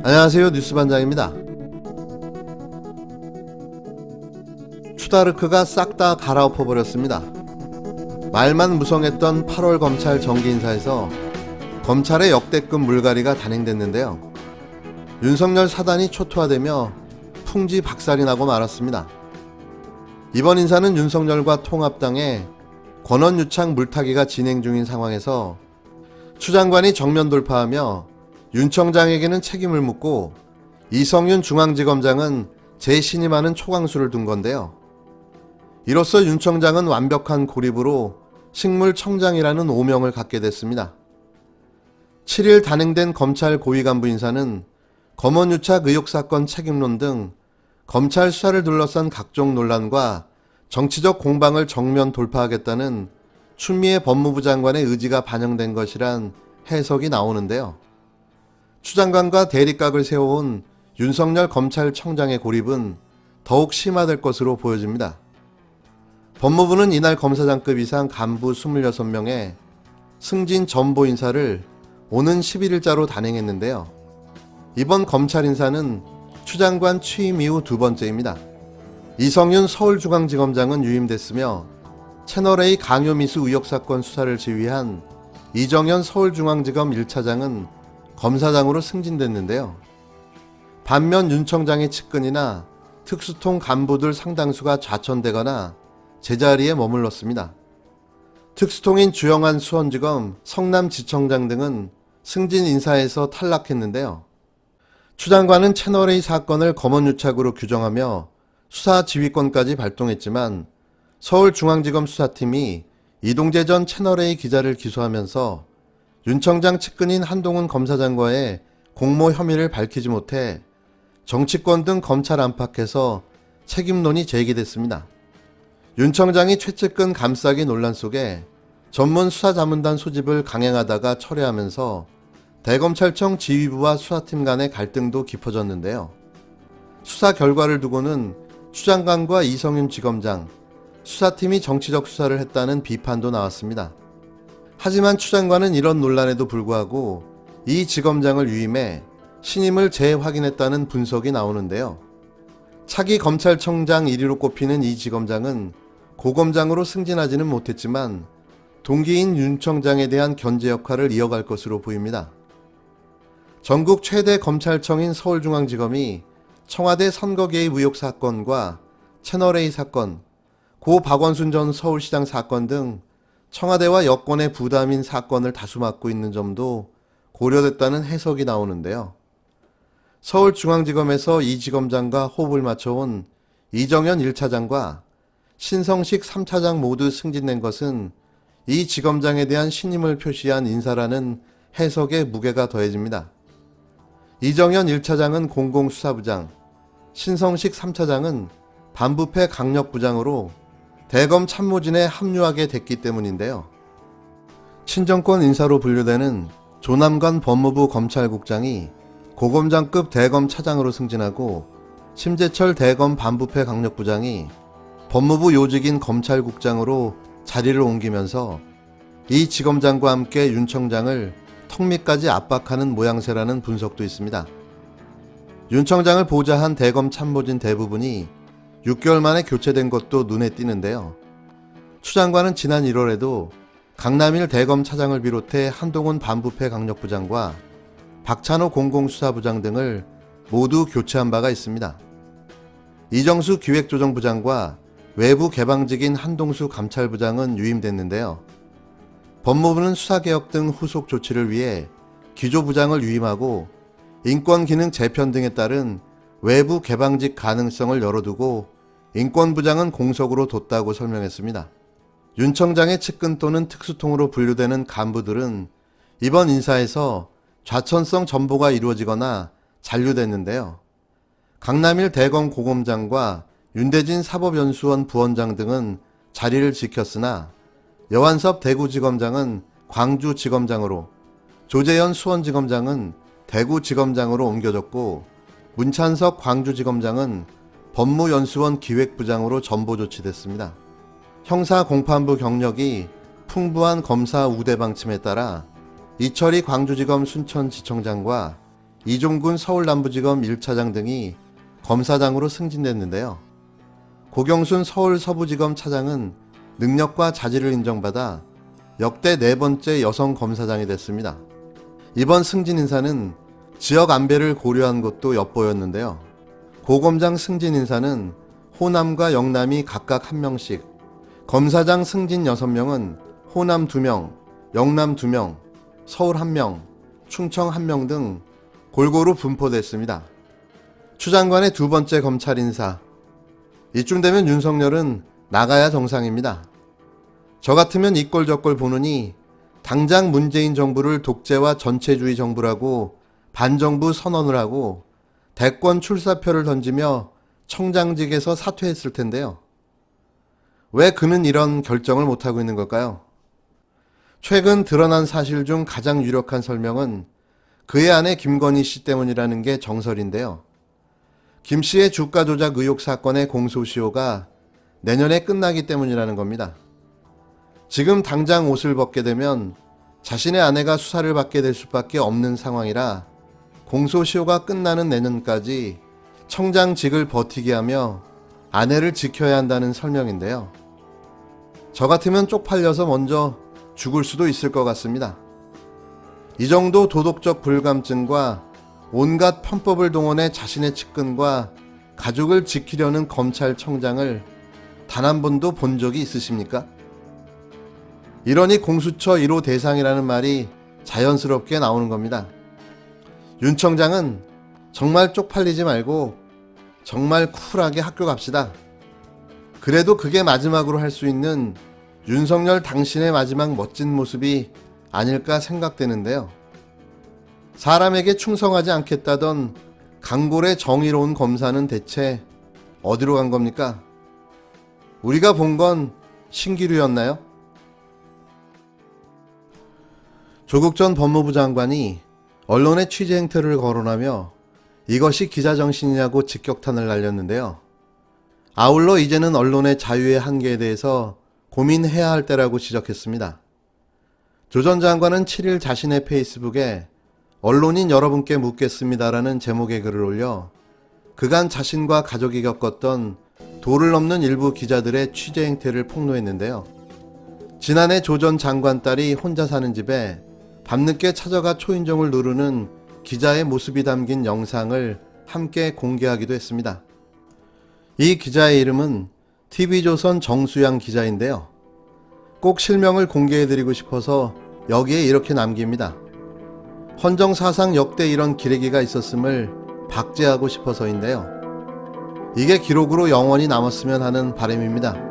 안녕하세요. 뉴스반장입니다. 추다르크가 싹 다 갈아엎어 버렸습니다. 말만 무성했던 8월 검찰 정기 인사에서 검찰의 역대급 물갈이가 단행됐는데요. 윤석열 사단이 초토화되며 풍지박살이 나고 말았습니다. 이번 인사는 윤석열과 통합당의 권원유착 물타기가 진행 중인 상황에서 추 장관이 정면 돌파하며 윤 청장에게는 책임을 묻고 이성윤 중앙지검장은 재신임하는 초강수를 둔 건데요. 이로써 윤 청장은 완벽한 고립으로 식물청장이라는 오명을 갖게 됐습니다. 7일 단행된 검찰 고위 간부 인사는 검언유착 의혹 사건 책임론 등 검찰 수사를 둘러싼 각종 논란과 정치적 공방을 정면 돌파하겠다는 추미애 법무부 장관의 의지가 반영된 것이란 해석이 나오는데요. 추 장관과 대립각을 세워온 윤석열 검찰청장의 고립은 더욱 심화될 것으로 보여집니다. 법무부는 이날 검사장급 이상 간부 26명의 승진 전보 인사를 오는 11일자로 단행했는데요. 이번 검찰 인사는 추 장관 취임 이후 두 번째입니다. 이성윤 서울중앙지검장은 유임됐으며 채널A 강요미수 의혹사건 수사를 지휘한 이정현 서울중앙지검 1차장은 검사장으로 승진됐는데요. 반면 윤 청장의 측근이나 특수통 간부들 상당수가 좌천되거나 제자리에 머물렀습니다. 특수통인 주영한 수원지검 성남지청장 등은 승진 인사에서 탈락했는데요. 추 장관은 채널A 사건을 검언유착으로 규정하며 수사 지휘권까지 발동했지만 서울중앙지검 수사팀이 이동재 전 채널A 기자를 기소하면서 윤 청장 측근인 한동훈 검사장과의 공모 혐의를 밝히지 못해 정치권 등 검찰 안팎에서 책임론이 제기됐습니다. 윤 청장이 최측근 감싸기 논란 속에 전문 수사자문단 소집을 강행하다가 철회하면서 대검찰청 지휘부와 수사팀 간의 갈등도 깊어졌는데요. 수사 결과를 두고는 추 장관과 이성윤 지검장, 수사팀이 정치적 수사를 했다는 비판도 나왔습니다. 하지만 추 장관은 이런 논란에도 불구하고 이 지검장을 유임해 신임을 재확인했다는 분석이 나오는데요. 차기 검찰청장 1위로 꼽히는 이 지검장은 고검장으로 승진하지는 못했지만 동기인 윤 청장에 대한 견제 역할을 이어갈 것으로 보입니다. 전국 최대 검찰청인 서울중앙지검이 청와대 선거 개입 의혹 사건과 채널A 사건, 고 박원순 전 서울시장 사건 등 청와대와 여권의 부담인 사건을 다수 맡고 있는 점도 고려됐다는 해석이 나오는데요. 서울중앙지검에서 이 지검장과 호흡을 맞춰온 이정현 1차장과 신성식 3차장 모두 승진된 것은 이 지검장에 대한 신임을 표시한 인사라는 해석에 무게가 더해집니다. 이정현 1차장은 공공수사부장, 신성식 3차장은 반부패 강력부장으로 대검 참모진에 합류하게 됐기 때문인데요. 친정권 인사로 분류되는 조남관 법무부 검찰국장이 고검장급 대검 차장으로 승진하고 심재철 대검 반부패 강력부장이 법무부 요직인 검찰국장으로 자리를 옮기면서 이 지검장과 함께 윤 청장을 턱 밑까지 압박하는 모양새라는 분석도 있습니다. 윤 청장을 보좌한 대검 참모진 대부분이 6개월 만에 교체된 것도 눈에 띄는데요. 추 장관은 지난 1월에도 강남일 대검 차장을 비롯해 한동훈 반부패 강력부장과 박찬호 공공수사부장 등을 모두 교체한 바가 있습니다. 이정수 기획조정부장과 외부 개방직인 한동수 감찰부장은 유임됐는데요. 법무부는 수사개혁 등 후속 조치를 위해 기조부장을 유임하고 인권기능 재편 등에 따른 외부 개방직 가능성을 열어두고 인권부장은 공석으로 뒀다고 설명했습니다. 윤 청장의 측근 또는 특수통으로 분류되는 간부들은 이번 인사에서 좌천성 전보가 이루어지거나 잔류됐는데요. 강남일 대검 고검장과 윤대진 사법연수원 부원장 등은 자리를 지켰으나 여완섭 대구지검장은 광주지검장으로, 조재현 수원지검장은 대구지검장으로 옮겨졌고 문찬석 광주지검장은 법무연수원 기획부장으로 전보 조치됐습니다. 형사공판부 경력이 풍부한 검사 우대 방침에 따라 이철희 광주지검 순천지청장과 이종군 서울남부지검 1차장 등이 검사장으로 승진됐는데요. 고경순 서울서부지검 차장은 능력과 자질을 인정받아 역대 4번째 여성 검사장이 됐습니다. 이번 승진 인사는 지역 안배를 고려한 것도 엿보였는데요. 고검장 승진 인사는 호남과 영남이 각각 1명씩, 검사장 승진 6명은 호남 2명, 영남 2명, 서울 1명, 충청 1명 등 골고루 분포됐습니다. 추 장관의 2번째 검찰 인사. 이쯤 되면 윤석열은 나가야 정상입니다. 저 같으면 이꼴 저꼴 보느니 당장 문재인 정부를 독재와 전체주의 정부라고 반정부 선언을 하고 대권 출사표를 던지며 청장직에서 사퇴했을 텐데요. 왜 그는 이런 결정을 못하고 있는 걸까요? 최근 드러난 사실 중 가장 유력한 설명은 그의 아내 김건희 씨 때문이라는 게 정설인데요. 김 씨의 주가 조작 의혹 사건의 공소시효가 내년에 끝나기 때문이라는 겁니다. 지금 당장 옷을 벗게 되면 자신의 아내가 수사를 받게 될 수밖에 없는 상황이라 공소시효가 끝나는 내년까지 청장직을 버티게 하며 아내를 지켜야 한다는 설명인데요. 저 같으면 쪽팔려서 먼저 죽을 수도 있을 것 같습니다. 이 정도 도덕적 불감증과 온갖 편법을 동원해 자신의 측근과 가족을 지키려는 검찰청장을 단 한 번도 본 적이 있으십니까? 이러니 공수처 1호 대상이라는 말이 자연스럽게 나오는 겁니다. 윤 청장은 정말 쪽팔리지 말고 정말 쿨하게 학교 갑시다. 그래도 그게 마지막으로 할 수 있는 윤석열 당신의 마지막 멋진 모습이 아닐까 생각되는데요. 사람에게 충성하지 않겠다던 강골의 정의로운 검사는 대체 어디로 간 겁니까? 우리가 본 건 신기루였나요? 조국 전 법무부 장관이 언론의 취재 행태를 거론하며 이것이 기자 정신이냐고 직격탄을 날렸는데요. 아울러 이제는 언론의 자유의 한계에 대해서 고민해야 할 때라고 지적했습니다. 조 전 장관은 7일 자신의 페이스북에 언론인 여러분께 묻겠습니다라는 제목의 글을 올려 그간 자신과 가족이 겪었던 도를 넘는 일부 기자들의 취재 행태를 폭로했는데요. 지난해 조 전 장관 딸이 혼자 사는 집에 밤늦게 찾아가 초인종을 누르는 기자의 모습이 담긴 영상을 함께 공개하기도 했습니다. 이 기자의 이름은 TV조선 정수양 기자인데요. 꼭 실명을 공개해드리고 싶어서 여기에 이렇게 남깁니다. 헌정사상 역대 이런 기레기가 있었음을 박제하고 싶어서인데요. 이게 기록으로 영원히 남았으면 하는 바람입니다.